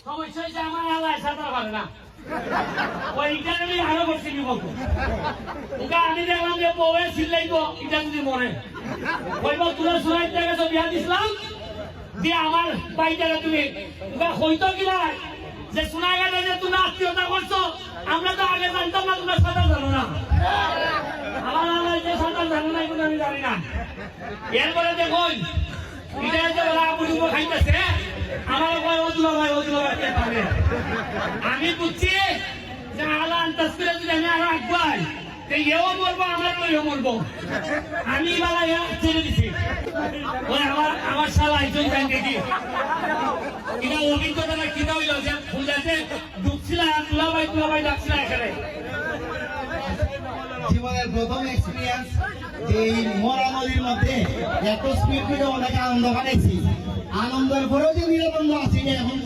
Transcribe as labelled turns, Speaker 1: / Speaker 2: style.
Speaker 1: সমস্যা হয়েছে আমার আল্লাহ সাঁতার পারে না ওইখানে আমি আরো করছি বিপদ ওকে আমি দেখলাম যে বউয়ে চিল্লাইবো এটা যদি মরে কইব তোরা সুরাই থেকে তো বিয়া দিছিলাম যে আমার বাইটারে তুমি ওকে হইতো কি না যে শোনা গেছে যে তুমি আত্মীয়তা করছো আমরা তো আগে জানতাম না তোমরা সাঁতার জানো না আমার আল্লাহ যে সাঁতার জানো না এগুলো আমি জানি না এরপরে দেখুন এটা যে ওরা বুড়ি খাইতেছে আমার ভাই ওজুলা ভাই কে পাবে আমি বুঝছি যে আল্লাহ তসবিরে যদি আমি আরো আগুয়াই এও বলবো আমার লইও বলবো আমি বেলা ছেড়ে দিছি ওই আমার শালা একজন যাই দেখি এটা অভিজ্ঞতা কিনা হইল যে ফুলাতে ডুবছিল তুলাবাই ডাকছিল এখানে
Speaker 2: জীবনের প্রথম এক্সপিরিয়েন্স এই মরা নদীর মধ্যে এত স্পিড অনেক আনন্দ কাটাইছি আনন্দের পরেও যে নিরানন্দ আছি এখন